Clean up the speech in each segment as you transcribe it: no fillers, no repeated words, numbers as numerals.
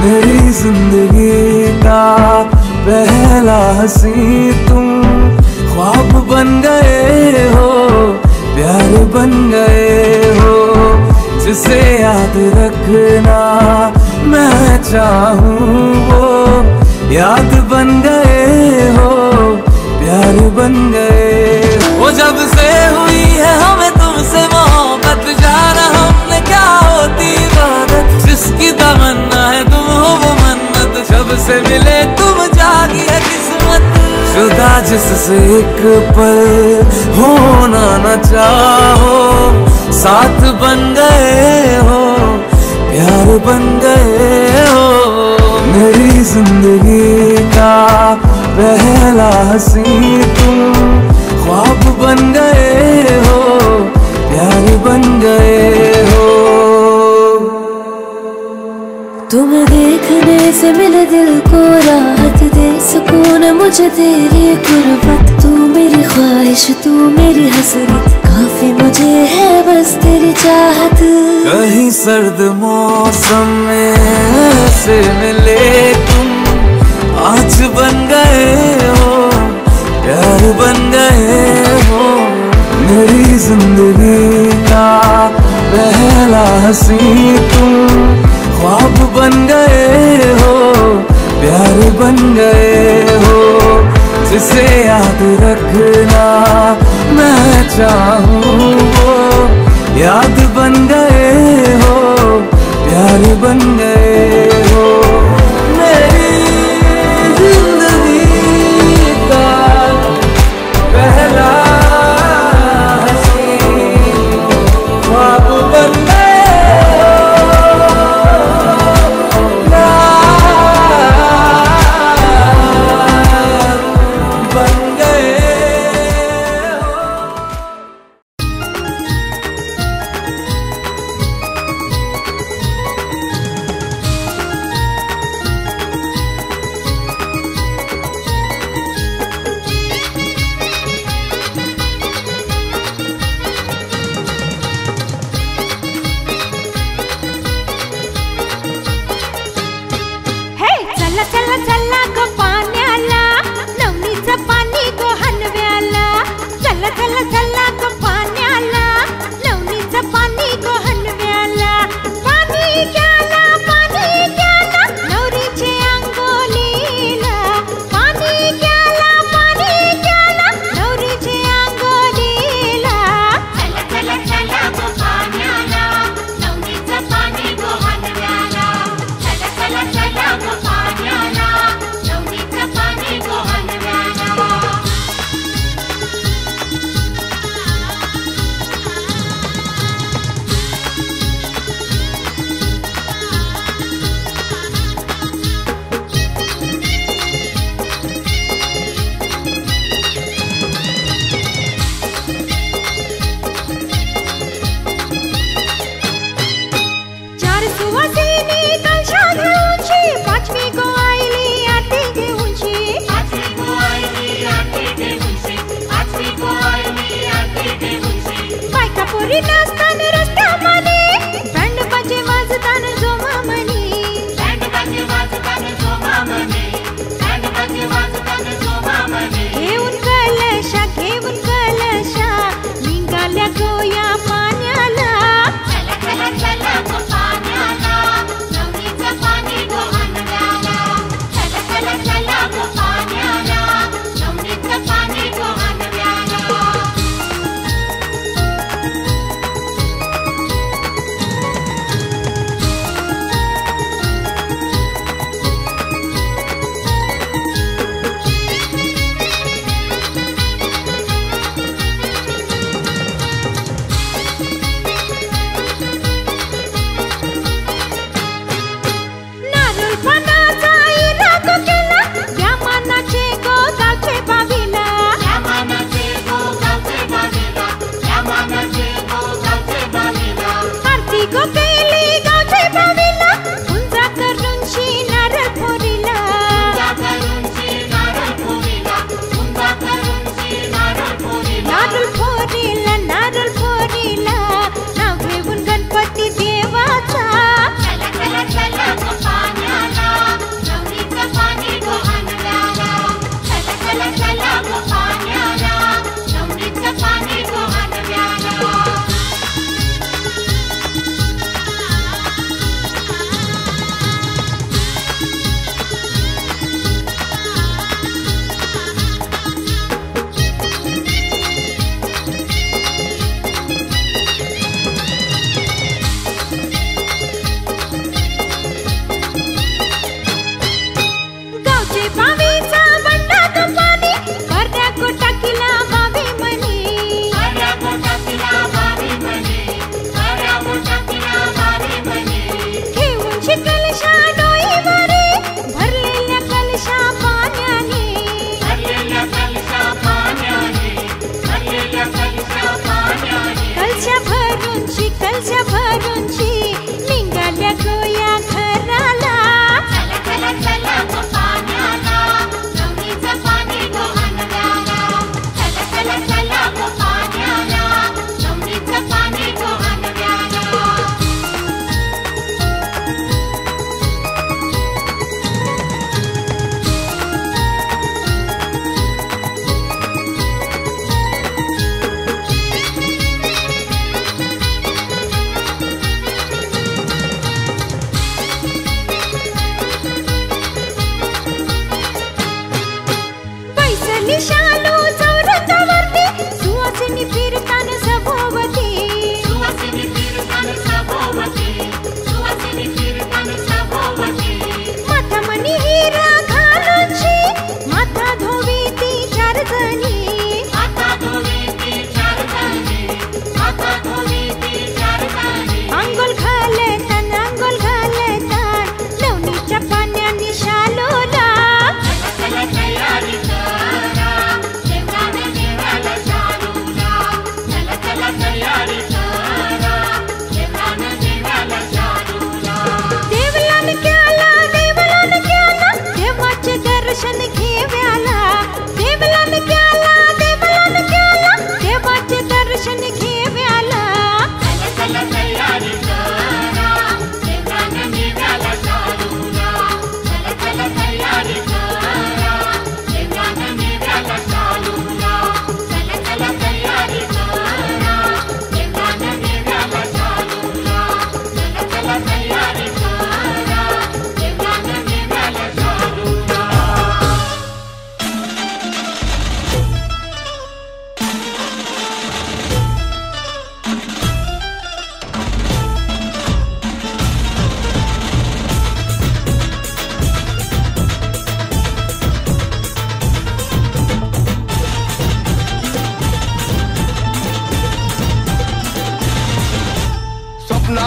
मेरी जिंदगी का पहला हंसी तुम, ख्वाब बन गए हो, प्यार बन गए हो, जिसे याद रखना मैं चाहूँ वो याद बन गए हो, प्यार बन गए हो। वो जब से हुई है हमें तुमसे मोहब्बत, जाना हमने क्या होती इबादत, जिसकी तमन्ना है तुम हो वो मन्नत, जब से मिले तुम जागी है किस्मत। जुदा जिससे एक पल होना न चाहो, साथ बन गए हो, प्यार बन गए हो। मेरी जिंदगी का पहला हंसी तुम, ख्वाब बन गए हो, प्यार बन गए हो। तुम्हें देखने से मेरे दिल को राहत दे, सुकून मुझे तेरी गुर्बत, तू मेरी ख्वाहिश तू मेरी हसरत, काफी मुझे है बस तेरी चाहत। कहीं सर्द मौसम में से मिले तुम, आज बन गए हो, प्यार बन गए हो। मेरी जिंदगी का पहला हंसी तुम, ख्वाब बन गए हो, प्यार बन गए हो, जिसे याद रखना मैं चाहूँ वो याद बन गए हो, प्यार बन गए हो। मेरी जिंदगी का पहला हंसी ख्वाब बन गए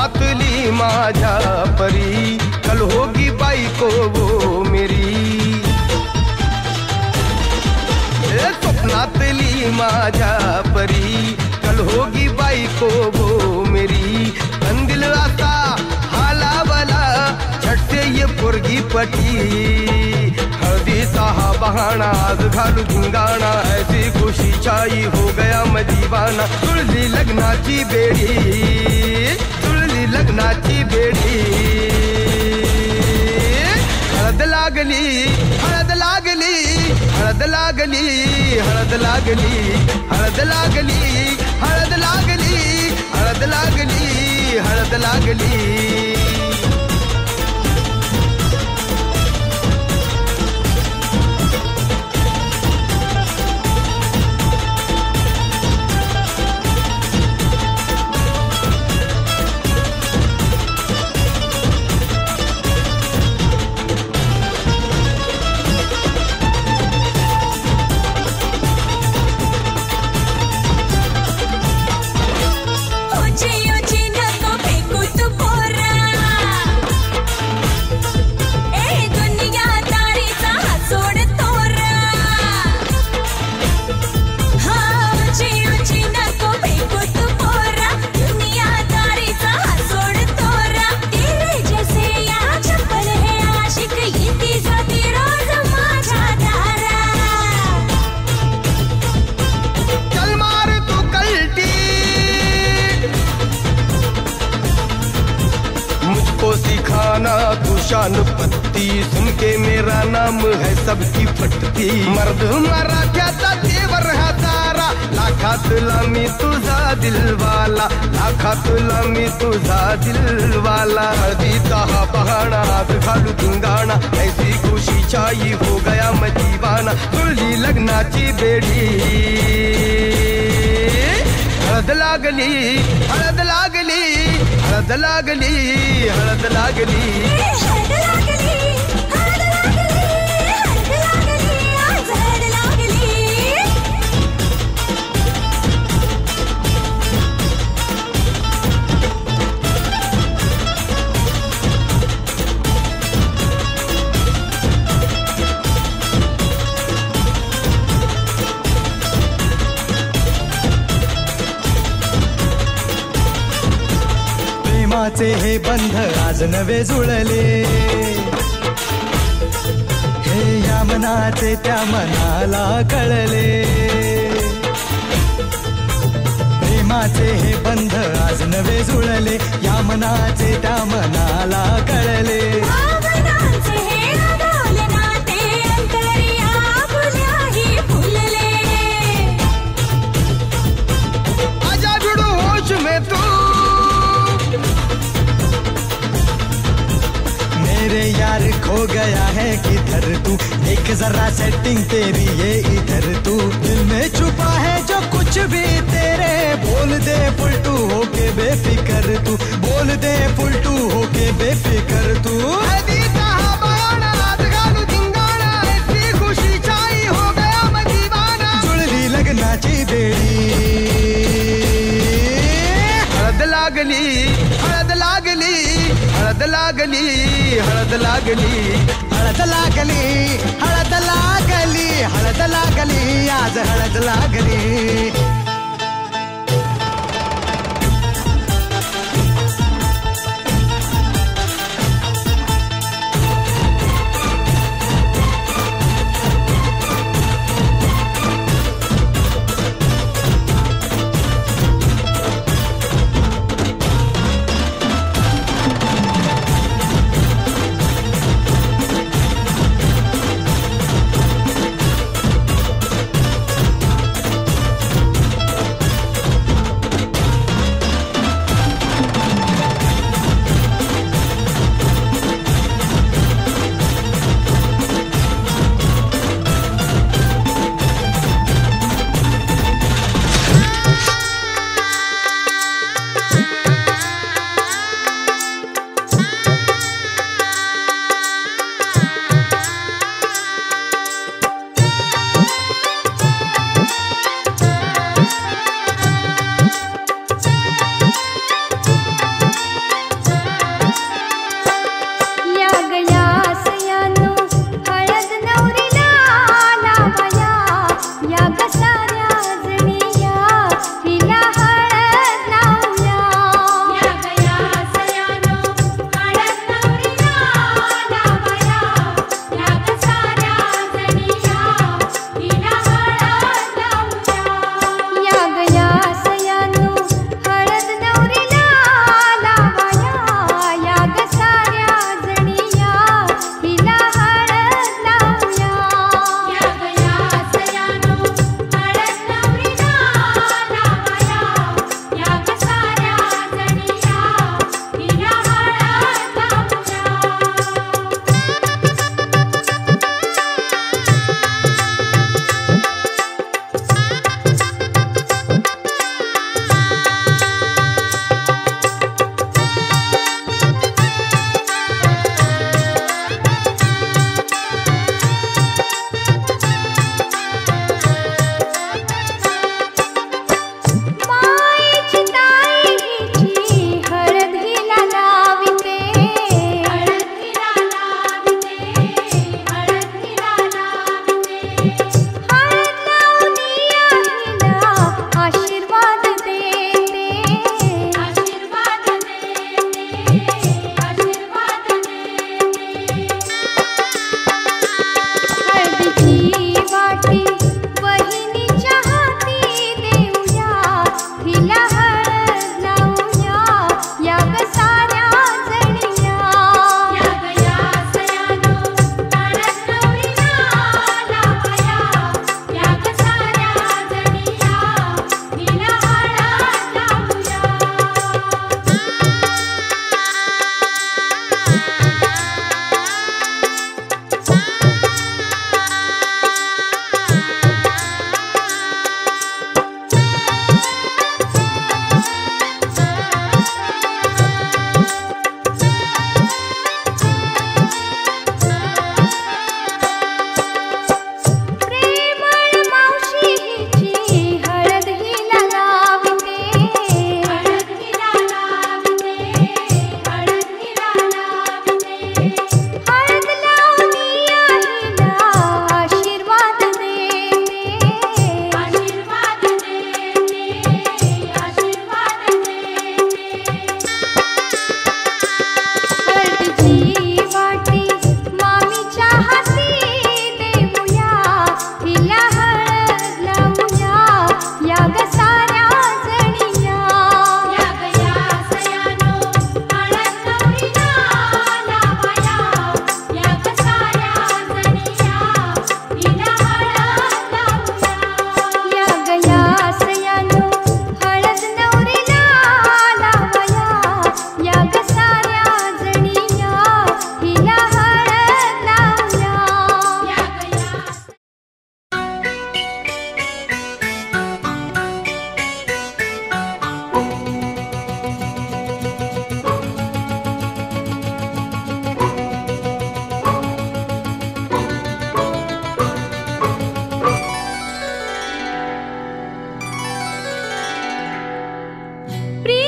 स्वप्नातली माझ्या परी कल होगी बायको वो मेरी. स्वप्नातली माझ्या परी कल होगी बायको वो मेरी. दिल आता हालावला झट से ये पोरगी पटी. हळदीचा हा बहाणा आज घालू धिंगाणा ऐसी खुशी छाई हो गया मैं दीवाना. तुळली लग्नाची बेडी तुळली लग्नाची बेडी. हळद लागली हळद लागली हळद लागली हळद लागली हळद लागली हळद लागली हळद लागली हळद लागली. तू शान पत्ती सुन के मेरा नाम है सबकी फटती. मर्द मराठ्याचा देवर हा तारा लाखातला मी तुझा दिलवाला लाखातला मी तुझा दिलवाला. हळदीचा हा बहाणा आज घालू धिंगाणा ऐसी खुशी छाई हो गया मैं दीवाना. तुळली लग्नाची बेडी हळद लागली हळद लागली हळद लागली हळद लागली. हळद लागली हळद लागली हळद लागली आज हळद लागली. प्रेमाचे हे बंध आज नवे जुळले. हे या मनाचे त्या मनाला कळले. प्रेमाचे हे बंध आज नवे जुळले. या मनाचे त्या मनाला कळले. भावनांचे हे अडवले नाते अंतरिया फुल्याही फुलले. आजा भिडू होश में तू मेरे यार खो गया है किधर तू. देख जरा सेटिंग तेरी ये इधर तू. दिल में छुपा है जो कुछ भी तेरे. बोल दे फुलटू होके बेफिकर तू. बोल दे फुलटू होके बेफिकर तू. हळदीचा हा बहाणा आज घालू धिंगाणा ऐसी खुशी छाई हो गया मैं दीवाना. जुळली लग्नाची बेडी हळद लागली हळद लागली हळद लागली हळद लागली हळद लागली हळद लागली हळद लागली आज हळद लागली.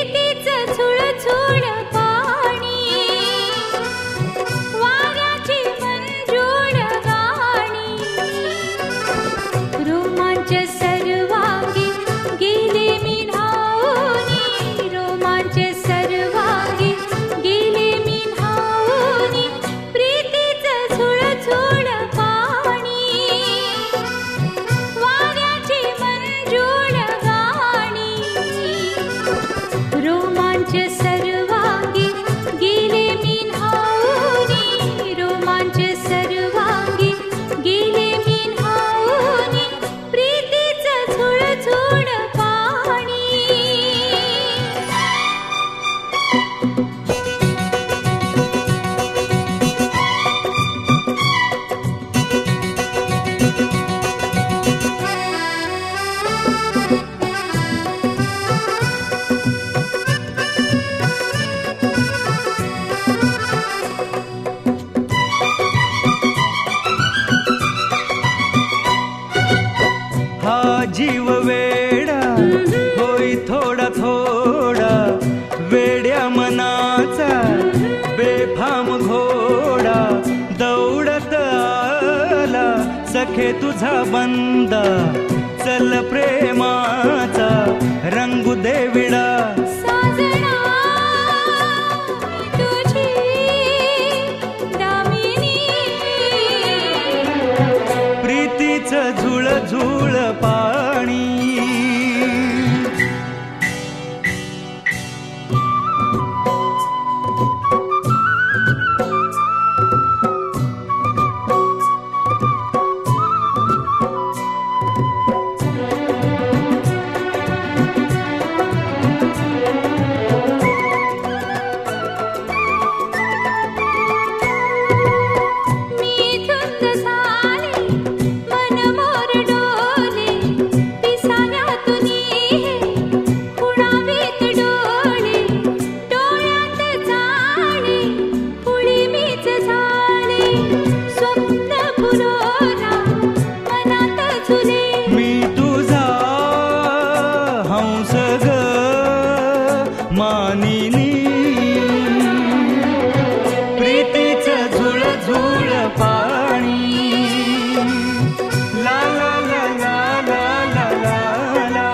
प्रीतीचं झुळझुळ पाणी वाऱ्याची मंजूळ गाणी रोमांच सर्वांगी गेले मी धावूनी रोमांच सर्वांगी गेले मी धावूनी प्रीतीचं झुळझुळ पाणी वाऱ्याची मंजूळ गाणी रोमांच सर्वांगी गेले मी धावूनी रोमांच सर्वांगी गेले मी धावूनी प्रीतीचं झुळझुळ पाणी हा जीव वेडा होई थोडा थोडा वेड्या मनाचा बेफाम घोडा दौडत आला सखे तुझा बंदा चल प्रेमाचा रंगू दे विडा साजना तुझी दामिनी प्रीतीचं झुळझुळ पाणी मी धुंद झाले मन मोर डोले पिसाऱ्यातून हे खुणावीत डोळे डोळ्यात जाणे पुढे मीच झाले स्वप्न पुरोरा मनात झुले मी तुझा हंस ग मानिनी प्रीतीचं झुळझुळ पाणी ला ला ला ला ला ला ला ला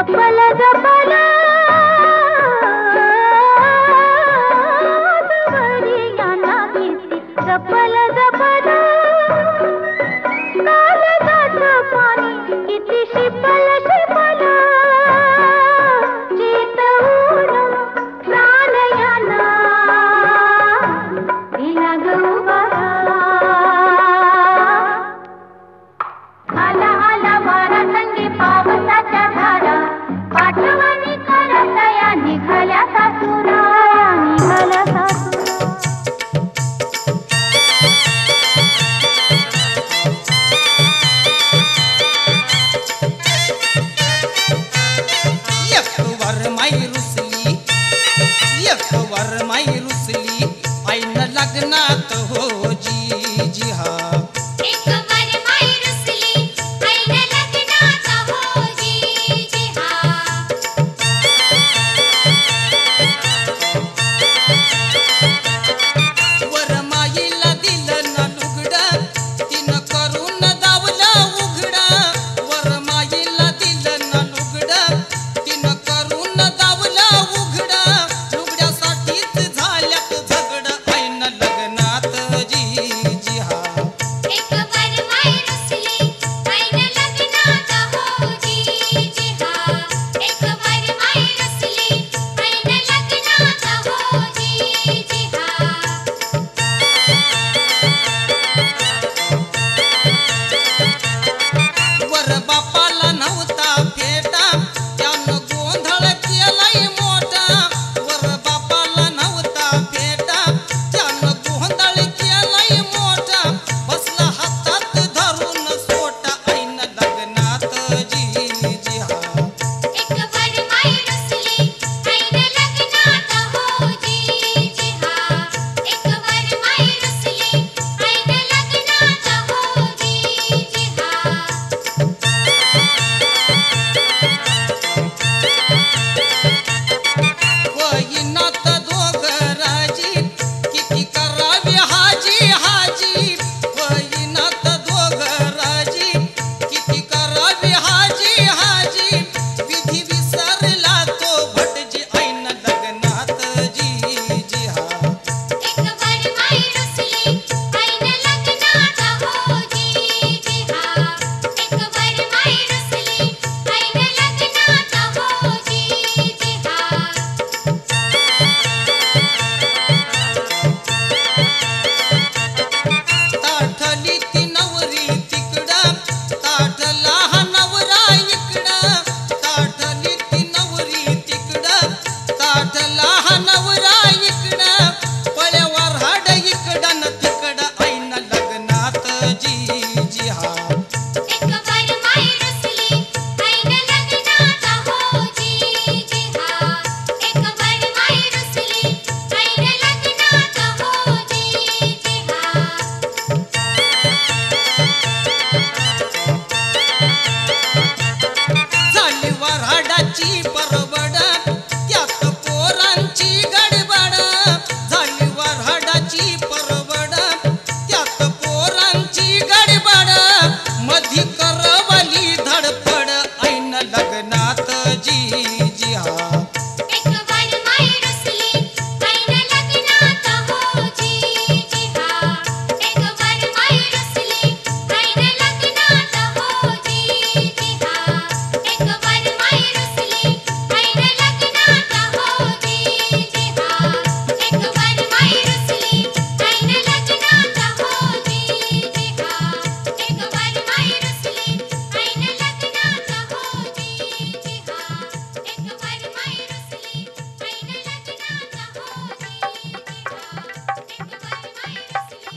जपल जपल वरियाना भीती जपल जपल कालजाचं पाणी किती शिपल शिपल चितवून प्राणयाना दिला गौबरा आला आला वारा संगी पावसाच्या धारा पाठवणी करत या निघाल्या सासुरा निघाल्या सासुरा माई रुसली ऐन लग्नात हो जी जी हा एक वर माई रुसली ऐन लग्नात हो जी जी हा वर माईला दिलं न लुगडं तिनं करून दावलं उघडं वर माईला दिलं न लुगडं तिनं करून दावलं उघडं लुगड्यासाठीच झाल्यात झगडं ऐन लग्नात जी जी हा एक वर माई रुसली ऐन लग्नात हो जी जी हा एक वर माई रुसली ऐन लग्नात हो जी जी हा वर बापाला नव्हता फेटा त्यानं गोंधळ केलाय मोठा वर बापाला नव्हता फेटा त्यानं गोंधळ केलाय मोठा बसला हातात धरून सोटा ऐन लग्नात जी जी हा एक वर माई रुसली ऐन लग्नात हो जी जी हा एक वर माई रुसली ऐन लग्नात हो जी जी हा वहिनात दोघराजी किती करावी हाजी हाजी वहिनात दोघराजी किती करावी हाजी हाजी विधी विसरला तो भटजी ऐन लग्नात जी जी हा एक वर माई रुसली ऐन लग्नात हो जी जी हा एक वर माई रुसली ऐन लग्नात हो जी जी हा ताठली ती नवरी तिकडं ताठला हा नवरा इकडं ताठली ती नवरी तिकडं ताठला हा नवरा इकडं पळ्यावर हाड इकडं न तिकडं ऐन लग्नात जी जी हा एक वर माई रुसली ऐन लग्नात हो जी जी हा एक वर माई रुसली ऐन लग्नात हो जी जी हा झाली वऱ्हाडाची परबड त्यात पोरांची गडबड झाली वऱ्हाडाची परबड त्यात पोरांची गडबड मधी करवली धडपड ऐन लग्नात जी जी हा एक वर माई रुसली ऐन लग्नात हो जी जी हा एक वर माई रुसली ऐन लग्नात हो जी जी हा एक वर माई रुसली ऐन लग्नात हो जी जी हा एक वर माई रुसली ऐन लग्नात हो जी जी हा एक वर माई रुसली ऐन लग्नात हो जी जी हा एक वर माई रुसली ऐन लग्नात हो जी जी हा एक वर माई रुसली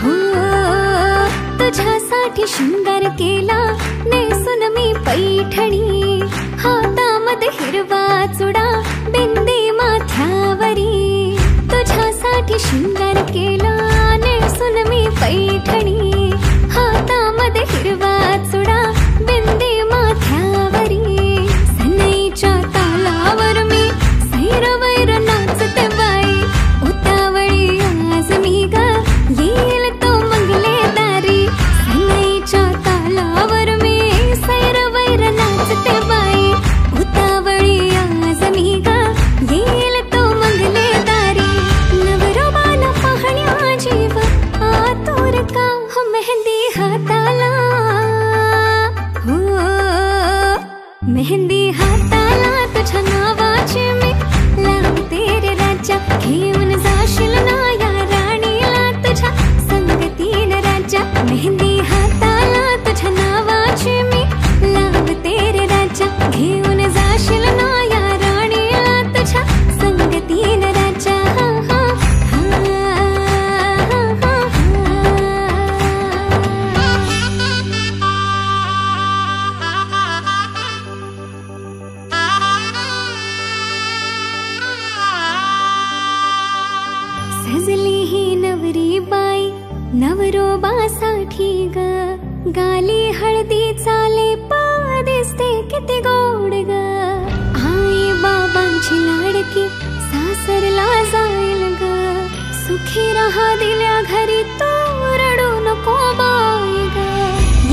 हो तुझ्यासाठी शृंगार केला नेसून मी पैठणी हातामध्ये हिरवा चुडा बिंदी माथ्यावरी तुझ्या शिंगार केला नेसून मी पैठणी, हातामध्ये हिरवा चुडा, बिंदी माथ्यावरी, सनईच्या तालावर मी सैरवैर नाचते बाई, उतावळी आज मी ग येईल तो मंगले दारी, सनईच्या तालावर मी सैरवैर नाचते बाई, उतावळी आज मी ग येईल तो मंगले दारी, नवरोबाला पाहण्या जीव आतुर का, हो मेहंदी हाताला, हो मेहंदी हाताला तुझ्या नावाची मी लावते रे राजा, घेऊन जाशील ना या राणीला तुझ्या संगतीन राजा, मेहंदी हाताला तुझ्या नावाची मी लावते रे राजा, घेऊन जाशील ना या राणीला तुझ्या संगतीन राजा, सजली ही नवरी बाई नवरोबासाठी ग, गाली हळदी चाले पा दिसते किती गोड ग, आई बाबांची लाडकी सासरला जाईल ग, सुखी राहा दिल्या घरी तो रडू नको बाई ग,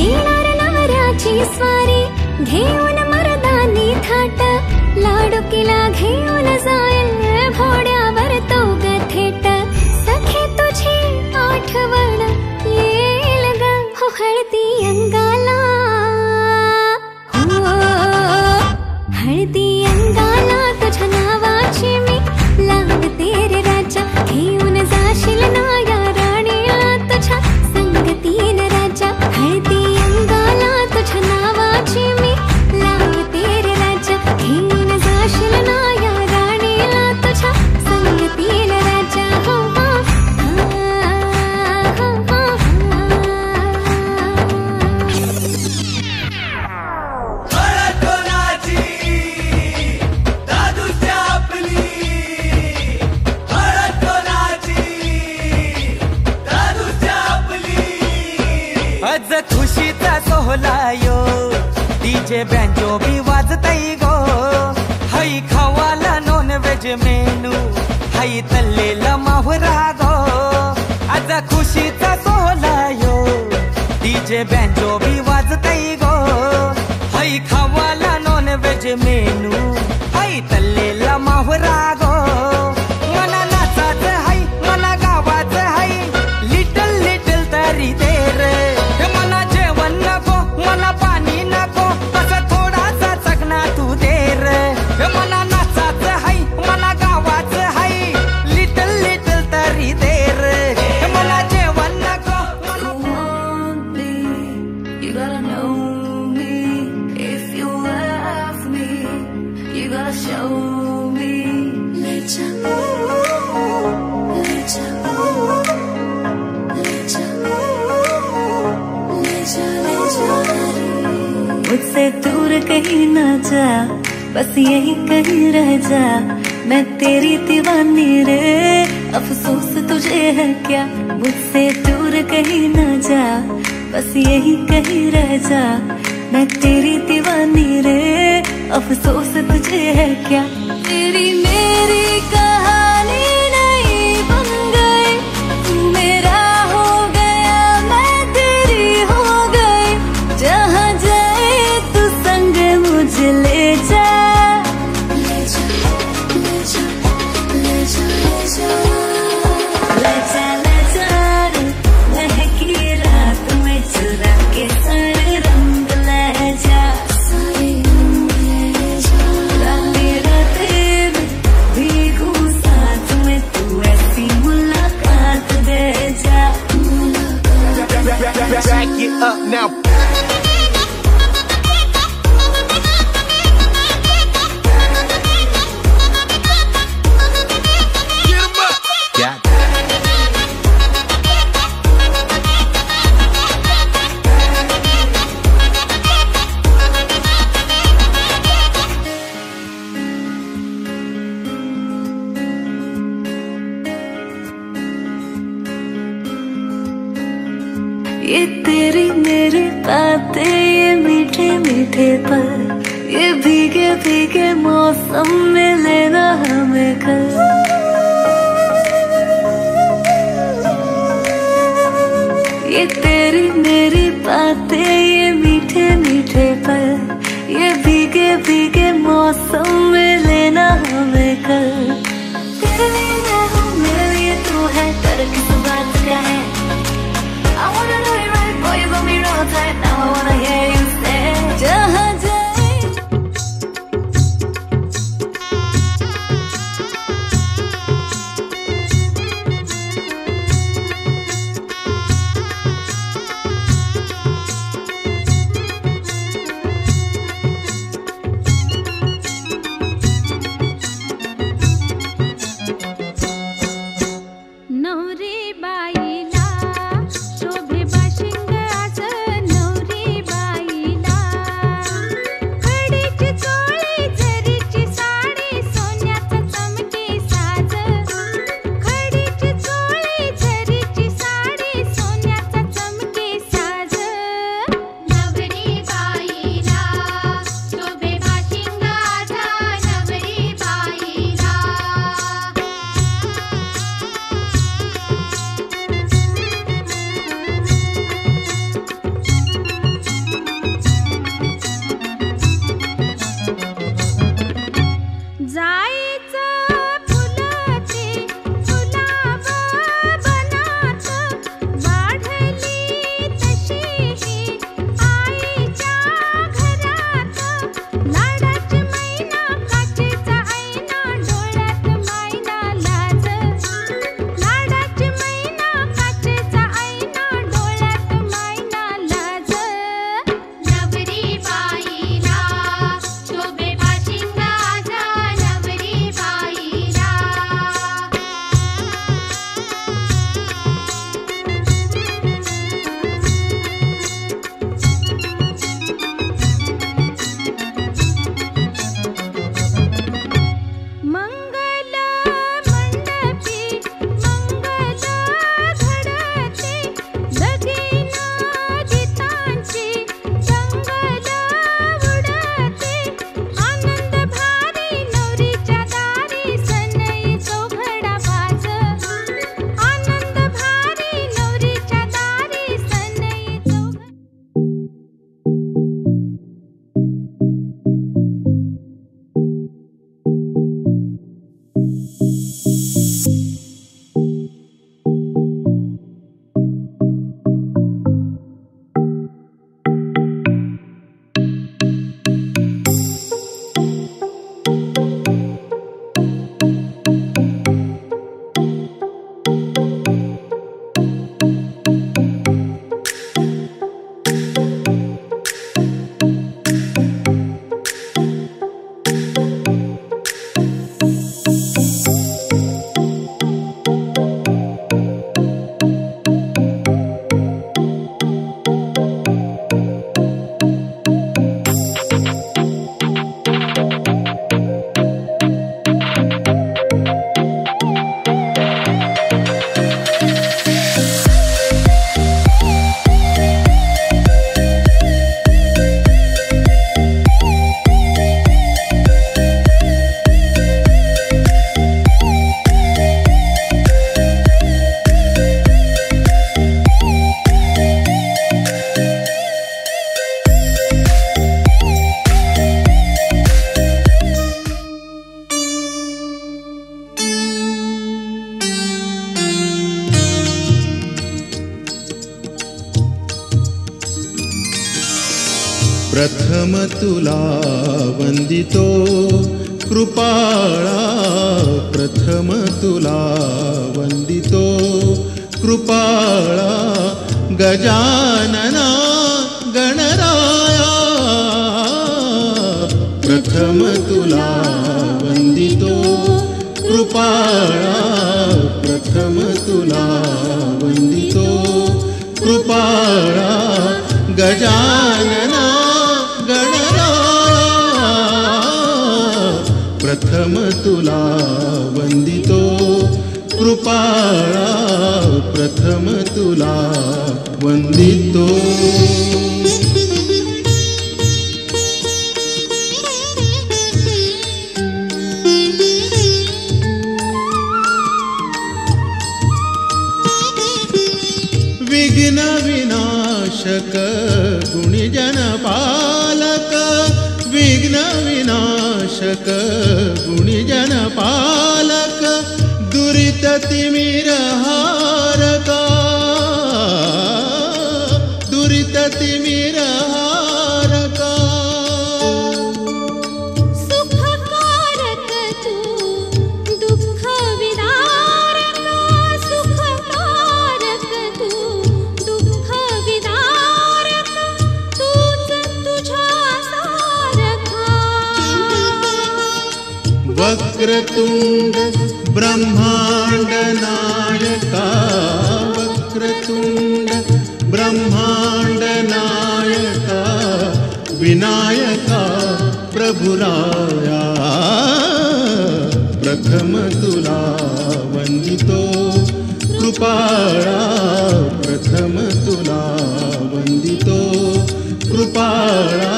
येणार नवऱ्याची स्वारी घेऊन मर्दानी थाट, लाडुकीला घेऊन जाईल घोड्यावर तो ग थेट, सखे तुझी आठवण येईल ग, हो हळदी अंगाला, हो हळदी अंगाला तुझ्या नावाची मी लावते रे राजा, घेऊन जाशील ना या राणीला तुझ्या संगतीन राजा, हळदी अंगाला तुझ्या नावाची मी लावते रे राजा, घेऊन जाशील ना या राणीला तुझ्या संगतीन राजा, हो आज खुशीचा सोहळा यो, डीजे बँजो बी वाजतई गो, हाई खावाला नॉन व्हेज मेनू, हाई तल्लेला माहुरा गो, आज खुशीचा सोहळा यो, डीजे बँजो बी वाजतई गो, हाई खावाला नॉन व्हेज मेनू, हाई तल्लेला माहुरा गो, मना नाचाच हाई मना गावाच हाई, लिटल लिटल तरी देर, मना जेवण नको मना पाणी नको, असं थोडासा चकना तू देर, मना नाचाच हाई मना गावाच हाई, लिटल लिटल तरी देर, मला जेवण नको. You gotta know me, if you love me, you gotta show me. Let ya move, let ya move, let ya move, let ya. मुझसे दूर कहीं ना जा, बस यही कहीं रह जा, मैं तेरी दीवानी रे, अफसोस तुझे है क्या, मुझसे दूर कहीं ना जा, बस यही कहीं रह जा, मैं तेरी दीवानी रे, अफसोस तुझे है क्या, तेरी मेरी कहानी नहीं बन गई, तू मेरा हो गया मैं तेरी हो गई, जहाँ जाए तू संग मुझे ले जा, ले जा ले जा ले जा ले जा ले जा ले जा रे, महकी रात में चुरा के सारे रंग ले जा, सारे रंग ले जा, रातें रातें में भीगू साथ में, तू ऐसी मुलाकात दे जा, Back it up now. ये तेरी मेरी बातें, ये मीठे मीठे पल, ये भीगे भीगे मौसम में लेना हमें कल। ये तेरी मेरी बातें, ये मीठे मीठे पल, ये भीगे भीगे मौसम में लेना हमें कल। तेरे लिए मैं हूँ, मेरे लिए तू है, डर किस बात का है? I wanna know you right, boy, you got me real tight. Now I wanna hear you say, जहाँ जाए नवरी बाईला शोभे बाशिंग आज, नवरी बाईला खडीची चोळी जरीची साडी, सोन्याचा चमके साज, खडीची चोळी जरीची साडी, सोन्याचा चमके साज। नवरी बाईला शोभे बाशिंग आज, नवरी बाईला जायचं फुलते गुलाब बनात, वाढली तशी आईच्या घरात, लाडाची मैना काचेचा ऐना, डोळ्यात मायना लाज, लाडाची मैना काचेचा ऐना, डोळ्यात मायना लाज। नवरी बाईला शोभे बाशिंग आज, नवरी बाईला मंगल मंडपी मंगल घडते, लगीना गीतांची दंगल उडते, आनंद भारी नवरीच्या दारी, सनई चौघडा वाज, आनंद भारी नवरीच्या दारी, सनई चौघडा। प्रथम तुला वंदितो कृपाळा, प्रथम तुला वंदितो कृपाळा, गजानना गणराया, प्रथम तुला वंदितो कृपाळा, प्रथम तुला वंदितो कृपाळा, गजानना गणराया, प्रथम तुला वंदितो कृपाळा, प्रथम प्रथम तुला वंदितो. विघ्न विनाशक गुणिजन पालक, विघ्न विनाशक गुणिजन पालक, दुरित तिमिर हारका, दुरित तिमिर हारका. सुखकारक तू दुःख विदारक, सुखकारक तू दुःख विदारक, तूच तुझ्या सारखा. वक्रतुंड ब्रह्मांड नायका, वक्रतुंड ब्रह्मांड नायका, विनायका प्रभुराया. प्रथम तुला वंदितो कृपाळा, प्रथम तुला वंदितो कृपाळा.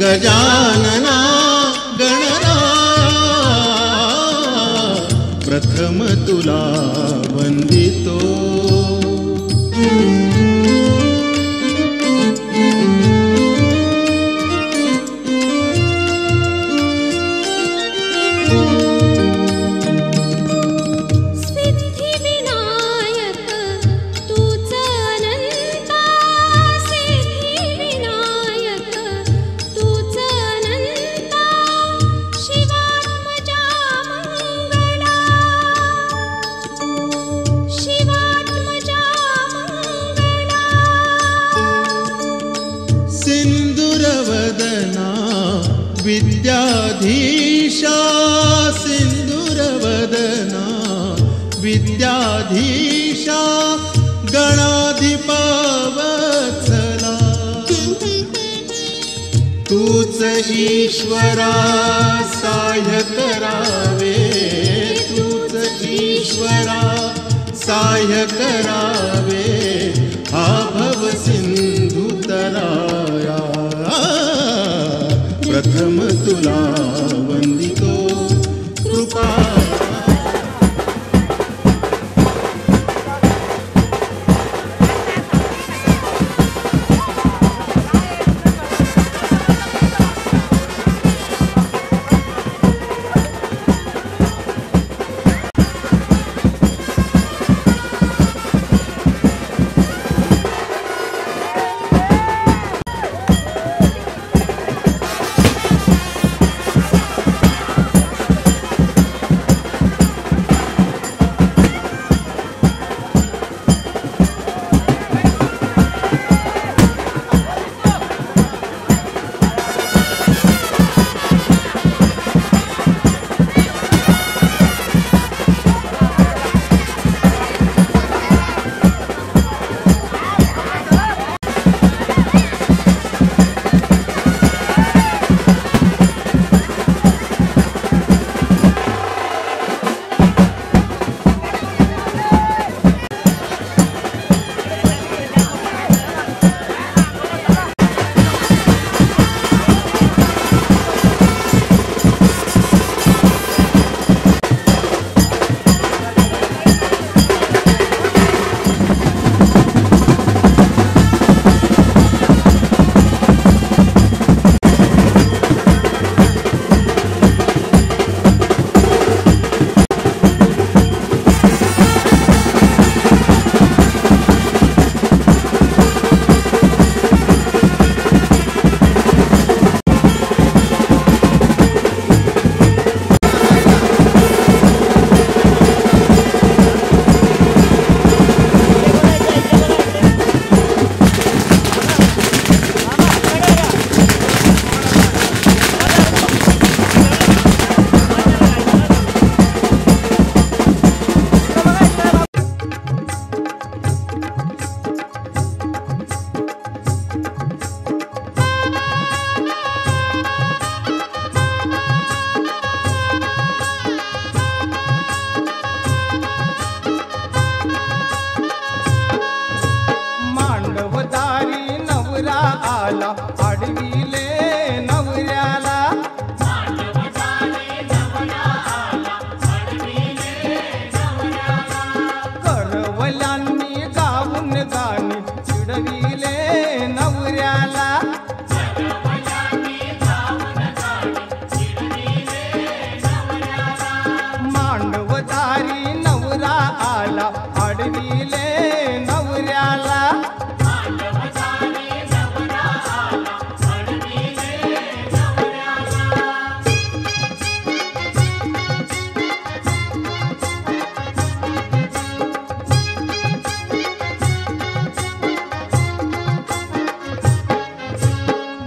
गजानना गणराया, प्रथम तुला वंदितो. सिद्धी विनायक तूच अनंता, सिद्धी विनायक तूच अनंता. शिवात्मजा मंगला, शिवात्मजा मंगला. सिंदूरवदना विद्याधीशा, सिंदूरवदना विद्याधीशा. गणाधिपा वत्सला, तूच ईश्वरा सहाय्य करावे, तूच ईश्वरा सहाय्य करावे. हा भव सिंधू तराया. प्रथम तुला वंदितो कृपा. आला आडविले नवऱ्याला करवल्यांनी गाऊन गाणी चिडविले नवऱ्याला मांडवदारी नवरा आला आडविले नवऱ्याला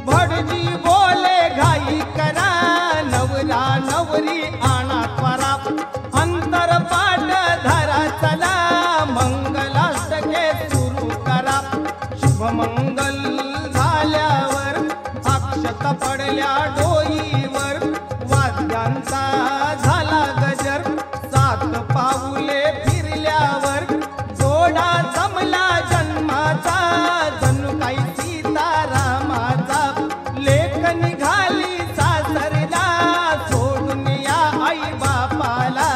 भटजी बोले घाई करा नवरा नवरी आणा त्वरा अंतर पाठ धरा चला मंगलाष्टके सुरू करा शुभमंगल झाल्यावर अक्षत पडल्या डोईवर वाद्यांचा झाला गजर 7 पाऊले फिरल्यावर जोडा जमला जन्माचा जणू काही सीतारामाचा लेख निघाली सासरला सोडून या आई बापाला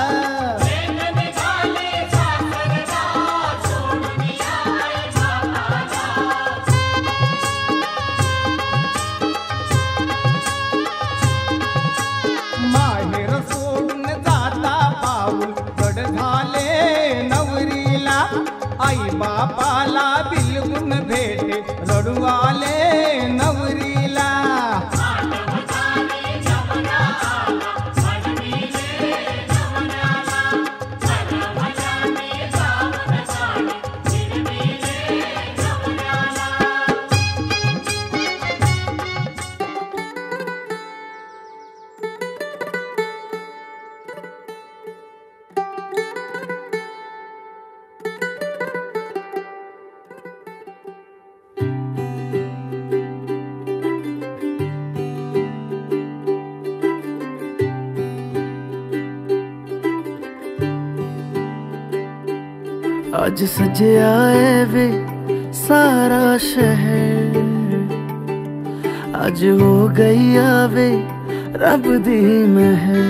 माहेर सोडून जाता पाऊल गड झाले नवरीला आई बापाला बिलगुन भेटे रडू आले नवरीला आज सजया है वे सारा शहर आज हो गई आवे रब दी महर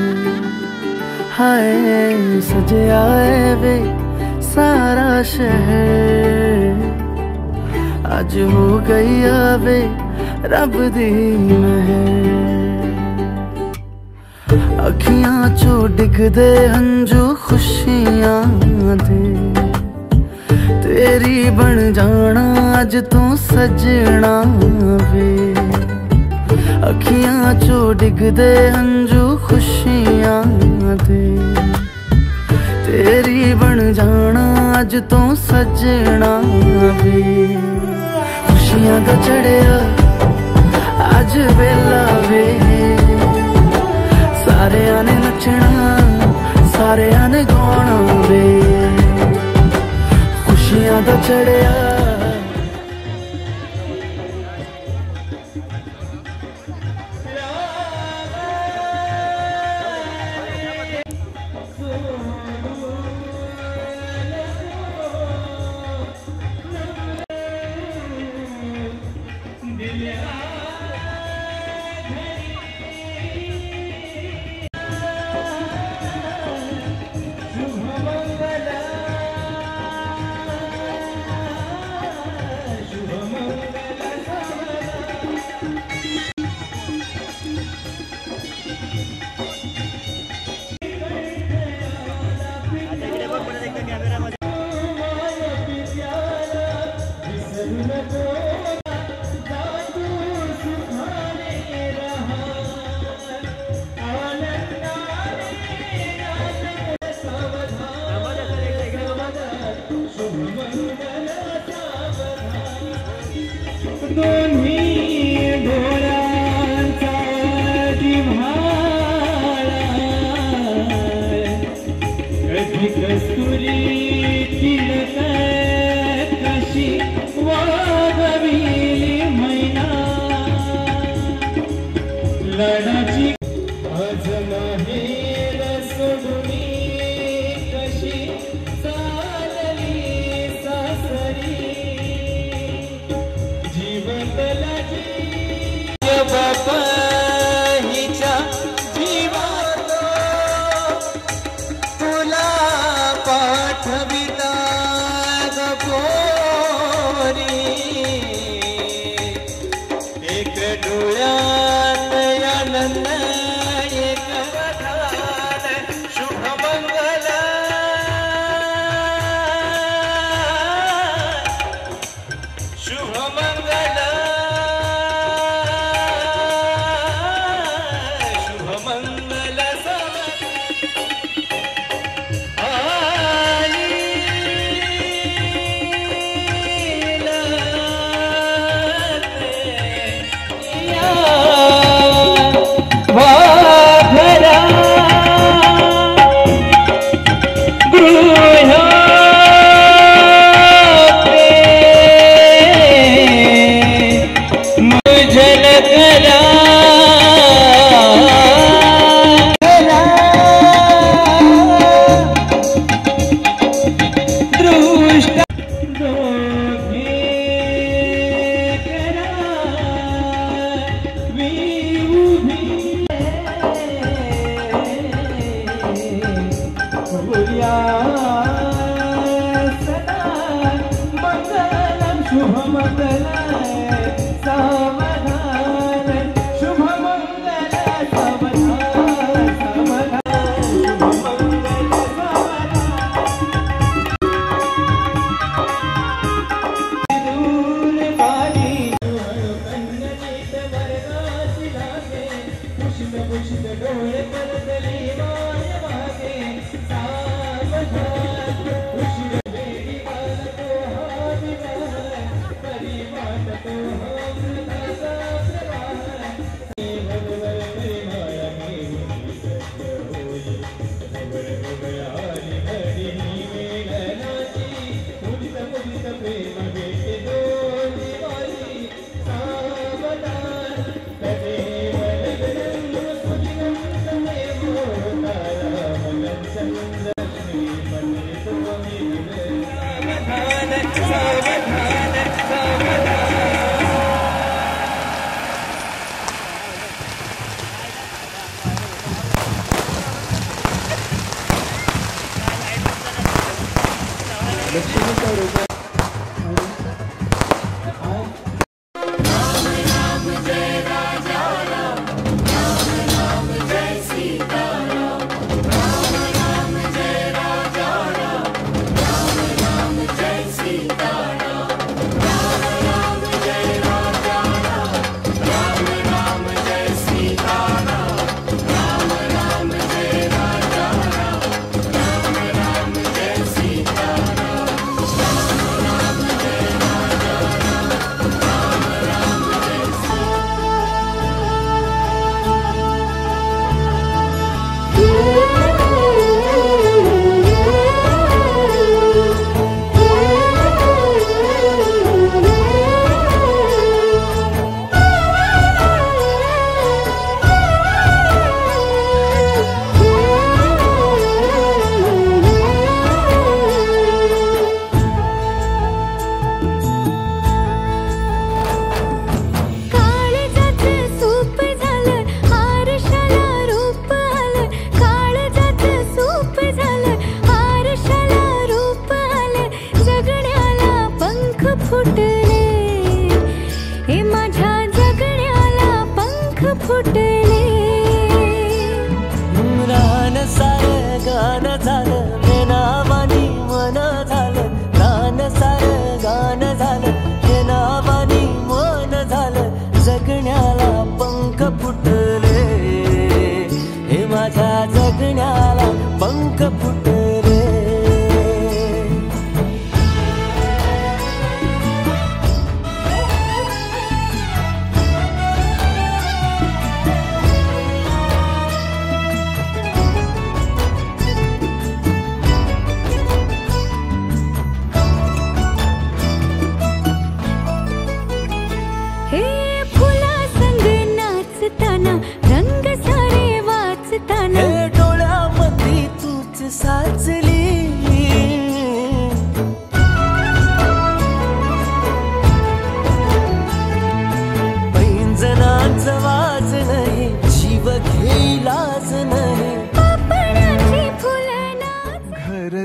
हाय सजया है वे सारा शहर आज हो गई आवे रब दी महर अखियां चो डिगदे हंजू खुशियां दे तेरी बन जाना अज तू सजना वे अखियां चो डिगदे हंजू खुशियां दे तेरी बन जाना अज तू सजना वे खुशियां दा चढ़िया अज वेला वे सारेयां ने नचना सारेयां ने गाना वे खुशियां दा चढ़िया जीवन शुभमंगल सावधान शुभमंगल सावधान सावधान शुभमंगल सावधान दूर वाली कन्नजीत वरदासी लागे पुष्प पुष्प डोळे करतली माय मागे सावधान उशीर बेडी बाल तो हावी बहार परी बात तो हम दादा प्रवाह भगवर मेरी माया मेरी सत्य होई खबर हो गया हरी घड़ी मिलनाची मुझित मुझित प्रेम बेटे दो दिवाली सावधान तदेव लग्नं सुदिनं तमेव तारा मगन चंद्र श्रीमती स्वामी सावधान सावधान सावधान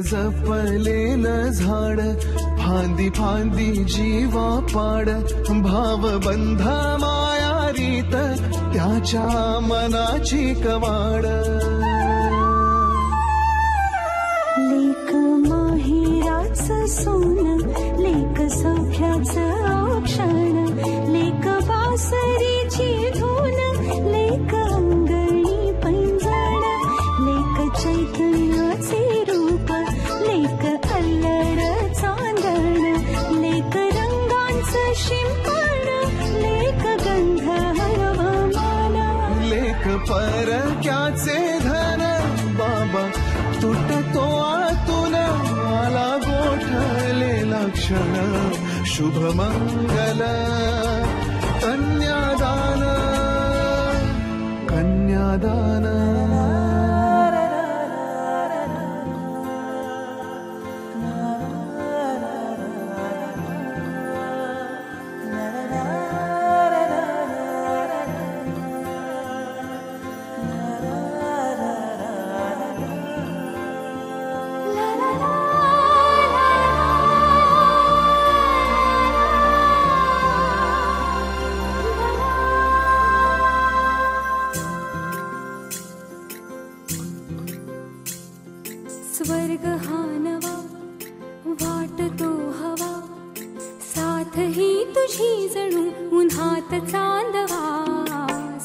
जपलेलं झाड फांदी फांदी जीवा पाड भावबंध मायारीत त्याच्या मनाची कवाड लेक माहिराचं सोनं लेक सौख्याचं औक्षण लेक बासरीची धून लेक अंगणी पैंजण लेक चैतन्याचे रूप लेक अल्लड चांदण लेक रंगांचं शिंपण लेक गंध हरवमान लेक परक्याचे धन बाबा तुटतो आतून आला गोठलेला क्षण शुभमंगल कन्यादान कन्यादान साथ ही तुझी जणू उन्हात चांदवा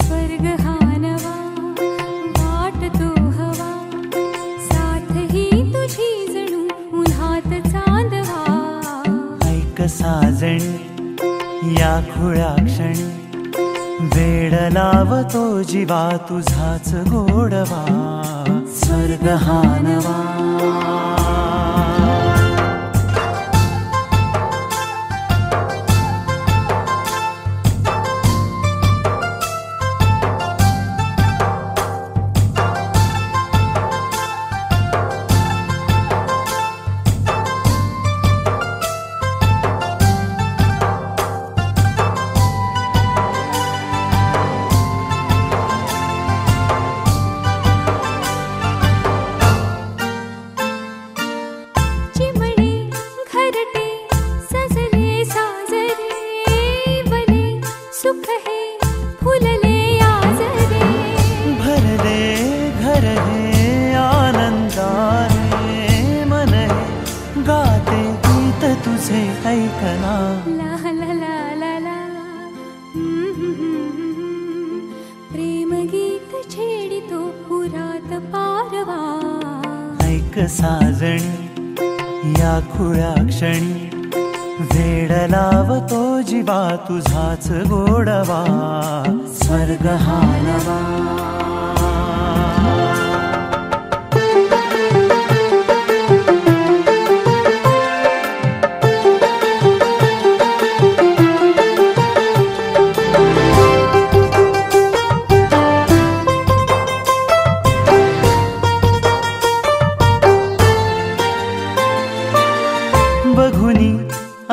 स्वर्ग हा नवा वाटतो हवा साथ ही तुझी जणू उन्हात चांदवा ऐक साजणी या खुळ्या क्षणी वेड लावतो जीवा तुझाच गोडवा स्वर्ग हा नवा साजणी या खुळ्या क्षणी वेड लावतो जीवा तुझाच गोडवा स्वर्ग हा नवा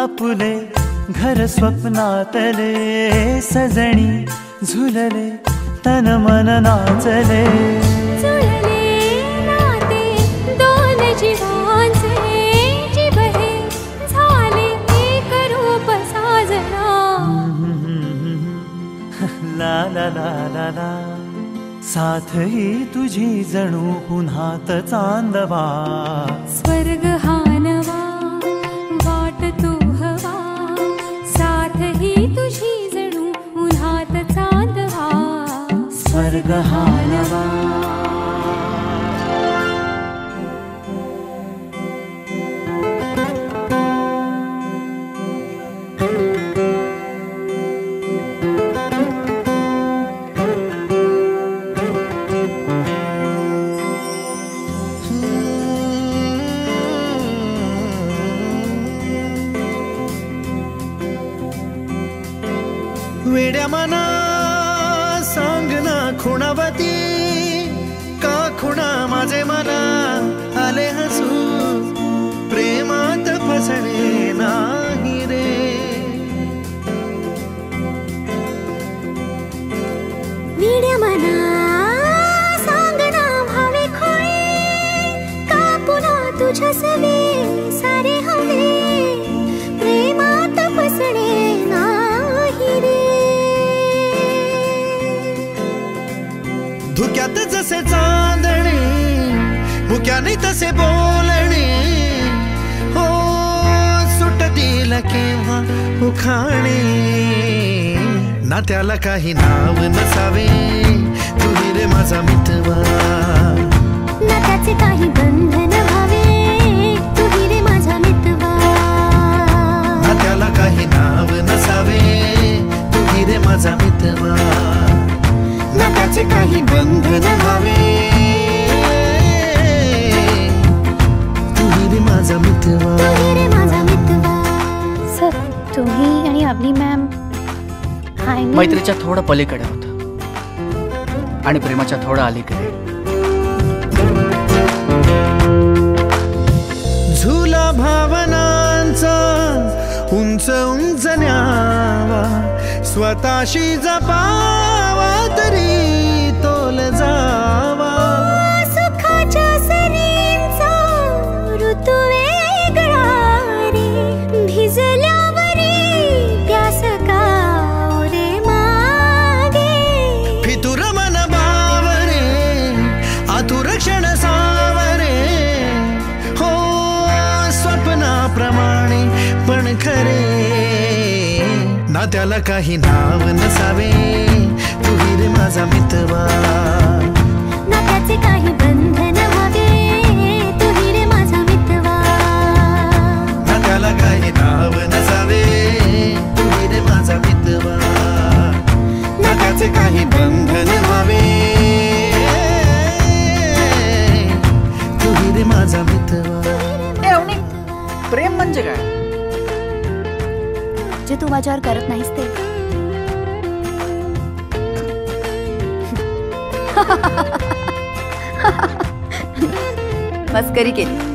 आपुले घर स्वप्नातले सजणी झुलले तन मन नाचले जुळले नाते दोन जीवांचे जीव हे झाले एक रूप साजना ला ला ला ला ला साथ ही तुझी जणू उन्हात चांदवा स्वर्ग हा नवा वाटतो हवा साथ ही तुझी जणू उन्हात चांदवा स्वर्ग हा नवा वेड्या मना सांग ना खुणावती का खुणा माझे मना आले हसू प्रेमात फसणे नाही रे वेड्या मना सांग ना भावे खोळे का पुन्हा तुझ्या सवे सारे हवे प्रेमात फसणे धुक्यात जसे चांदणे मुक्याने तसे बोलणे हो सुटतील केव्हा उखाणे ना त्याला काही नाव नसावे तुही रे माझा मितवा ना त्याचे काही बंधन व्हावे तुही रे माझा मितवा ना त्याला काही नाव नसावे तुही रे माझा मितवा ना त्याचे काही बंधन व्हावे तुही रे माझा मितवा तुही रे माझा मितवा सर तुम्ही आणि अवनी मॅम मैत्रीच्या थोडं पलीकडे होतं आणि प्रेमाच्या थोडं अलीकडे झुला भावनांचा उंच उंच न्यावा स्वतःशी जपावा तरी तोल जावा सुखाच्या सरींचा ऋतू वेगळा रे भिजल्यावरी प्यास का रे मागे फितुर मन बावरे आतुर क्षण सावरे हो स्वप्नाप्रमाणे पण खरे ना त्याला काही नाव नसावे, तू रे माझा मितवा, ना त्याचे काही बंधन हवे, तू रे माझा मितवा, ना त्याला काही नाव नसावे, तू रे माझा मितवा, ना त्याचे काही बंधन व्हावे, तू रे माझा मितवा. प्रेम म्हणजे काय? जे तू माझ्यावर करत नाहीस ते. मस्करी केली.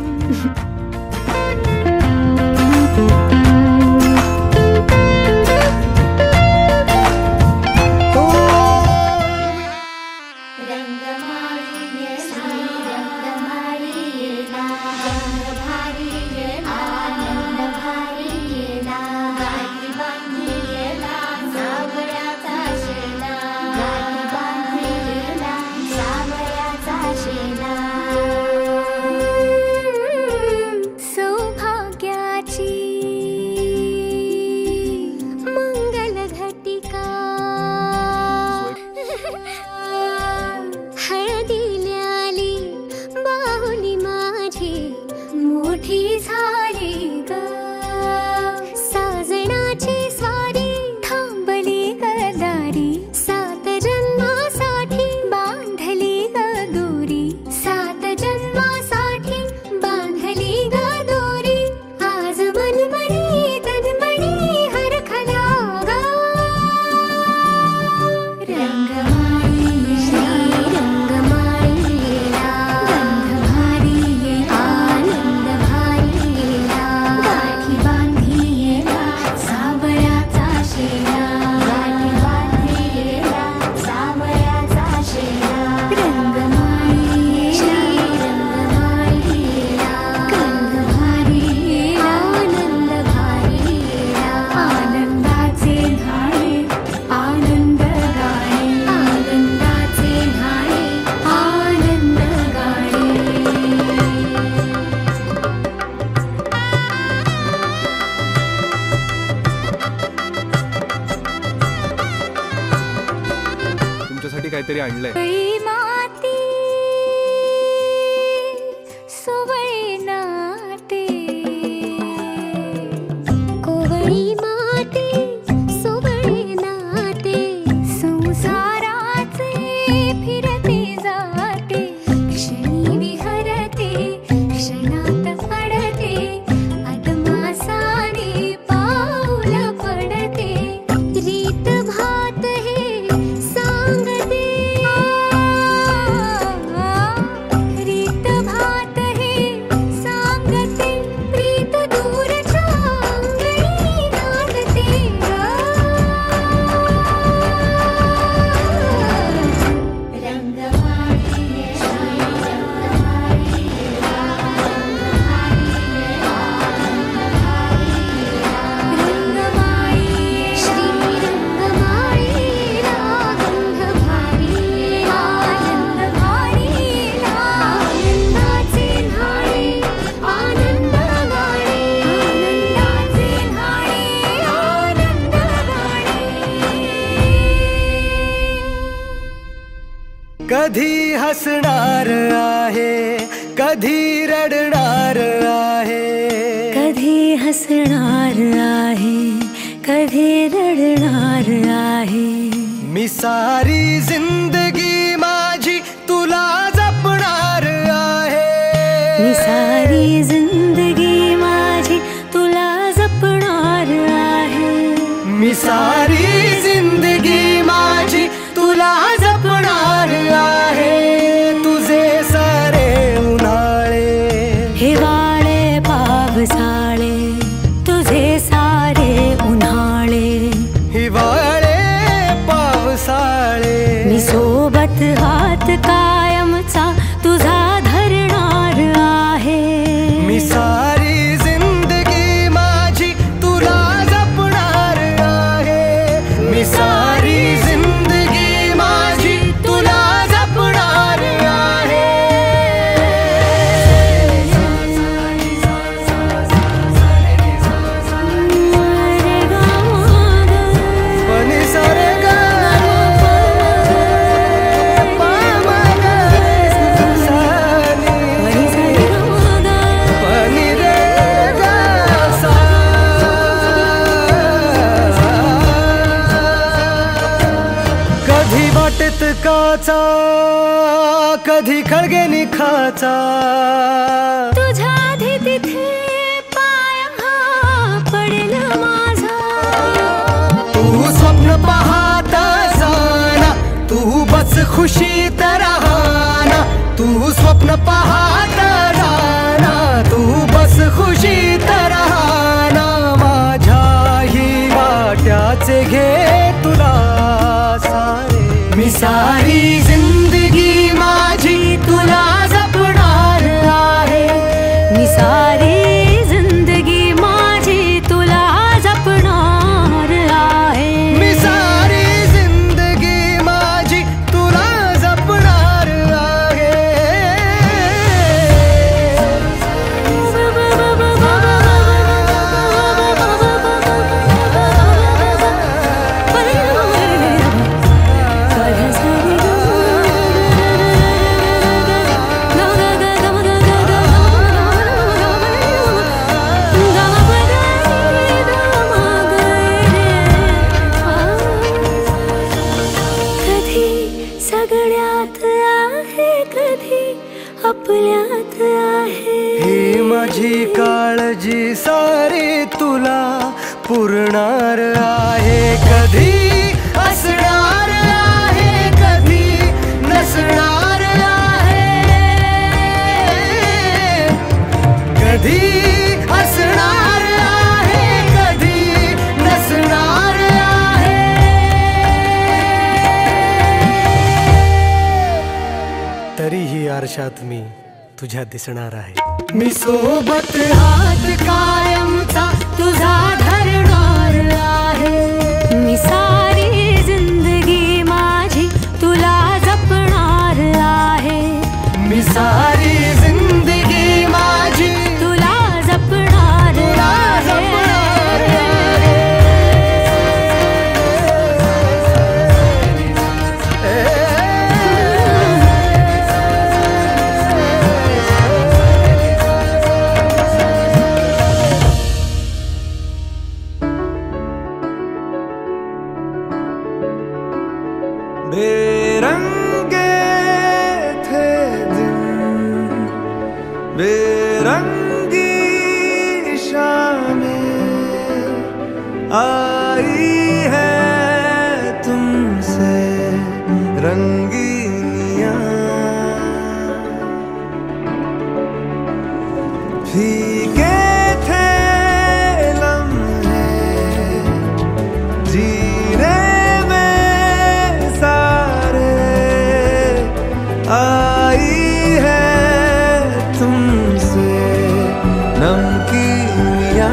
काहीतरी आणलंय. कधी हसणार आहे, कधी रडणार आहे, कधी हसणार आहे, कधी रडणार आहे. मी सारी जिंदगी माझी तुला जपणार आहे, मी सारी जिंदगी माझी तुला जपणार आहे, मी सारी जिंदगी माझी तुला जपणार आहे. तुझे सारे उन्हाळे हिवाळे पावसाळे, तुझे सारे उन्हाळे हिवाळे पावसाळे, मी सोबत हात कायमचा तुझा धरणार आहे. मी सारी जिंदगी माझी तुला जपणार आहे, खडकाचा कधी खळगे निखाचा तुझ्या आधी तिथे पाय हा पडेल माझा तू स्वप्न पाहत जाना तू बस खुशीत राहना तू स्वप्न पाहत जाना तू बस खुशीत राहना माझ्याही वाट्याचे घे तुला सारे मी सारी जिंदगी माझी तुला जपणार आहे मी सारी जिंदगी माझी तुला जपणार आहे मी सारी जिंदगी माझी तुला जपणार आहे सगळ्यात आहे कधी आपल्यात आहे ही माझी काळजी सारी तुला पुरणार आहे कधी असणार आहे कधी नसणार आहे कधी असणार आहे कधी नसणार आहे तरीही आरशात मी तुझ्या दिसणार आहे मी सोबत हात कायमचा तुझा धरणार आहे मी सारी जिंदगी माझी तुला जपणार आहे मी सारी जिंदगी माझी तुला जपणार आहे बेरंगे थे दिन बेरंगी शामें आई है तुमसे रंगीनियां फीके थे लम्हे जीने आई है तुमसे नमकीनियां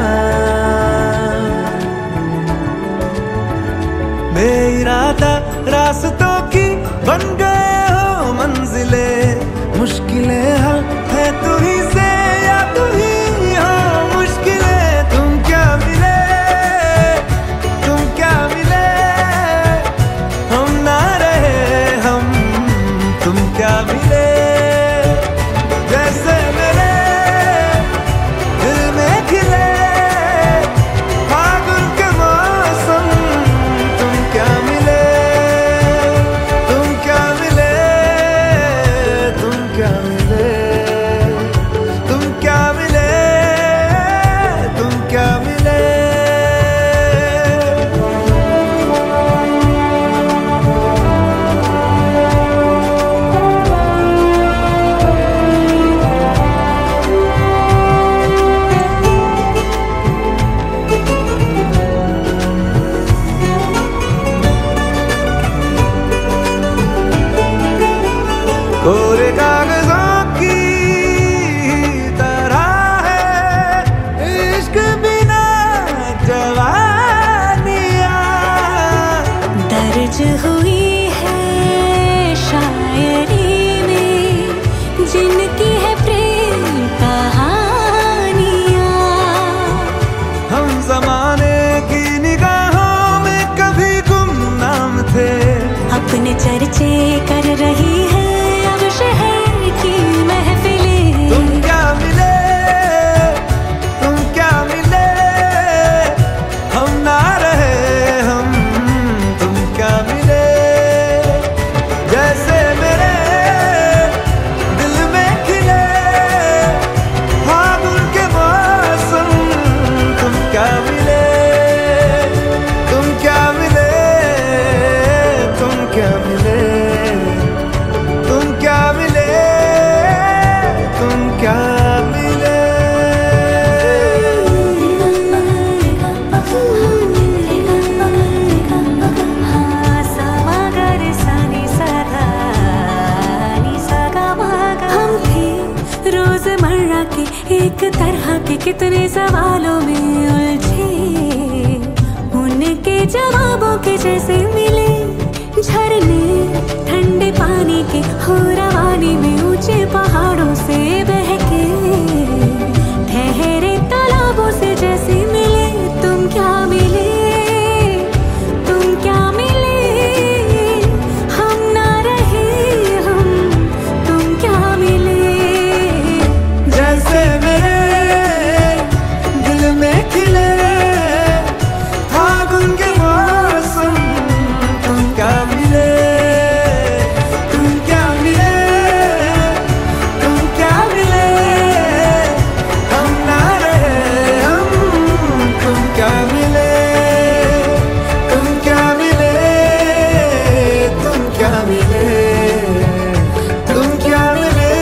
बेइरादा रास्तों की बन गए हो मंजिले मुश्किलें हल है तू ही से या तू ही हो मुश्किलें तुम क्या मिले हम ना रहे हम तुम क्या मिले जैसे मेरे दिल में खिले फागुन के मौसम तुम क्या मिले तुम क्या मिले तुम क्या मिले तरह के कितने सवालों में उलझे, उनके जवाबों के जैसे मिले झरने ठंडे पानी के हो रवानी में, ऊंचे पहाड़ों से बहके ठहरे तालाबों से जैसे मिले। तुम क्या मिले, तुम क्या मिले, हम ना रहे हम, तुम क्या मिले। जैसे मेरे दिल में खिले फागुन के मौसम, तुम क्या मिले, तुम क्या मिले, तुम क्या मिले, हम ना रहे हम, तुम क्या मिले, तुम क्या मिले, तुम क्या मिले, तुम क्या मिले,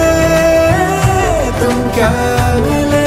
तुम क्या मिले।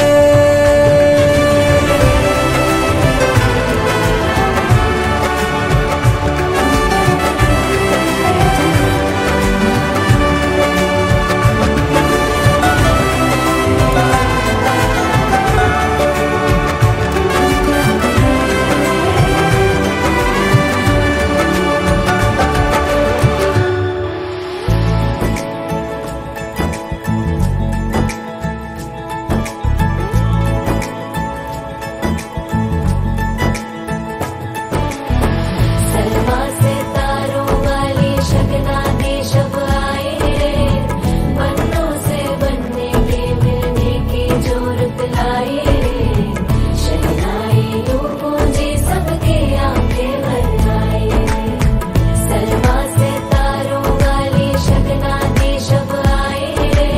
सलमा से तारों वाली शगना दे शब आए रे, पन्नों से बनने के मिलने की जो रुत लाए रे, शहनाई यूं गूंजे सबके आंखें भर आए। सलमा से तारों वाली शगना दे शब आए रे,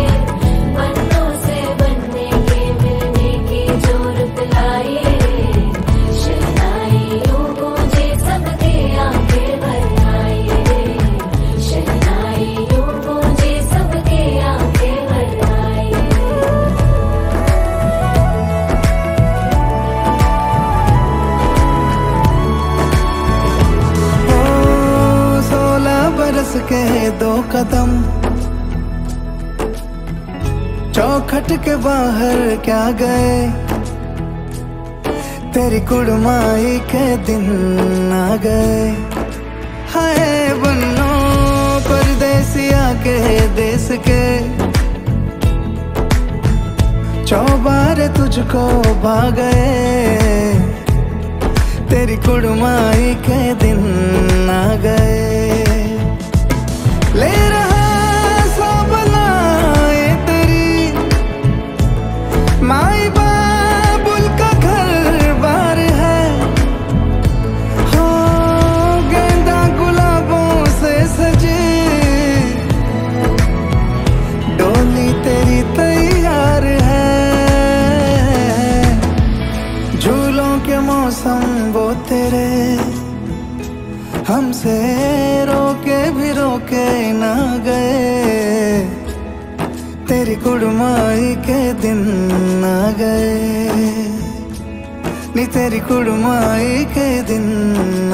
पन्नों से बनने के मिलने की जो रुत लाए रे, शहनाई यूं गूंजे सबके आंखें भर आए रे, शहनाई यूं गूंजे सबके आंखें भर आए। ओ 16 बरस के 2 कदम चौखट के बाहर क्या गए, तेरी कुड़माई के दिन आ गए। हाय बन्नो परदेसिया के देश के, चौबारे तुझको भा गए, तेरी कुड़माई के दिन आ गए। ले रहा सब लाए तेरी माई बाबुल का घर बार है, हो गेंदा गुलाबों से सजी डोली तेरी तैयार है। झूलों के मौसम वो तेरे हमसे रोके भी रोके ना गए, तेरी कुड़माई के दिन आ गए, नी तेरी कुड़माई के दिन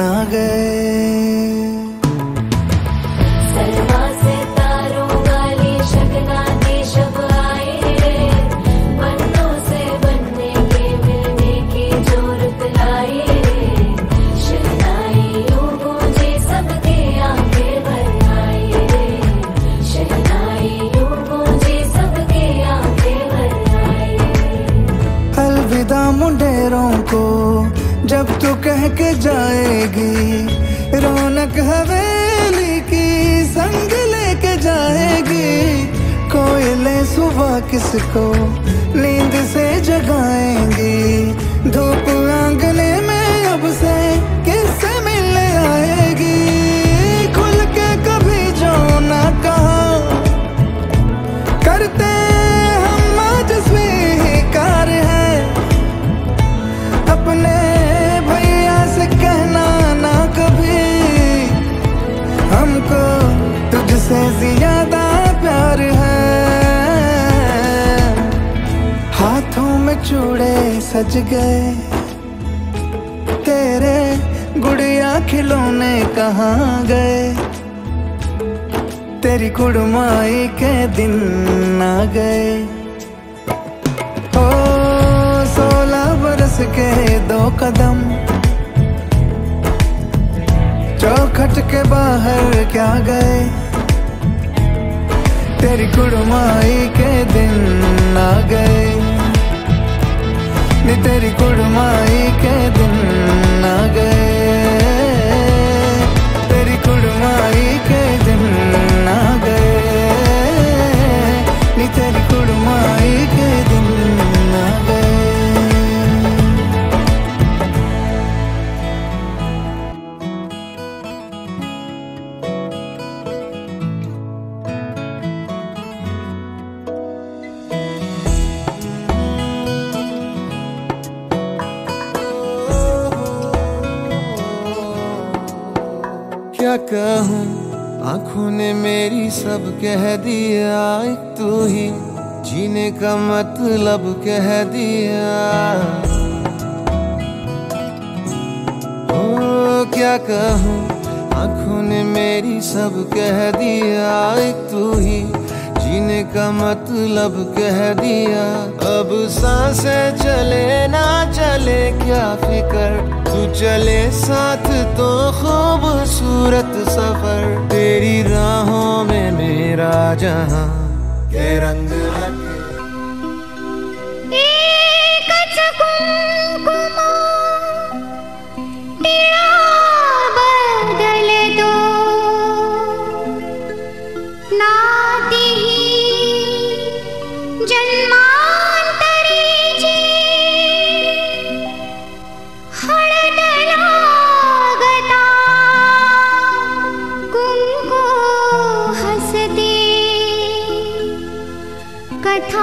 आ गए। सलमा से तारों वाली शगना दे शब आए रे, पन्नों से बनने के मिलने की जो रुत लाए रे, शहनाई यूं गूंजे सबके आंखें भर आए रे, शहनाई यूं गूंजे सबके आंखें भर आए। अलविदा मुंडेरों को जब तू कह के जाएगी, रौनक हवेली की संग लेके जाएगी। कोयले सुबह किसको नींद से जगाएंगी, धूप आंगने में अब से किससे मिलने आएगी। खुल के कभी जो ना कहा करते हम आज स्वीकार है, अपने भैया से कहना ना कभी, हमको तुझसे ज्यादा प्यार है। हाथों में चूड़े सज गए, तेरे गुड़िया खिलौने कहाँ गए, तेरी कुड़माई के दिन आ गए। ओ पास के 2 कदम, चौखट के बाहर क्या गए, तेरी कुड़माई के दिन आ गए, नी तेरी कुड़माई के दिन आ गए, तेरी कुड़माई के दिन आ गए, नी तेरी कुड़माई के दिन आ गए। क्या कहूँ, आँखों ने मेरी सब कह दिया, एक तू ही जीने का मतलब कह दिया। ओ क्या कहूँ, आँखों ने मेरी सब कह दिया, एक तू ही जीने का मतलब कह दिया। अब सांसें चले ना चले क्या फिकर, तू चले साथ तो खूबसूरत सफर, तेरी राहों में मेरा जहां के रंग लगे। बदल दो नाती जन्मांतरी जी हळदला गता कुंकू हसते कथा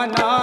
दीवाना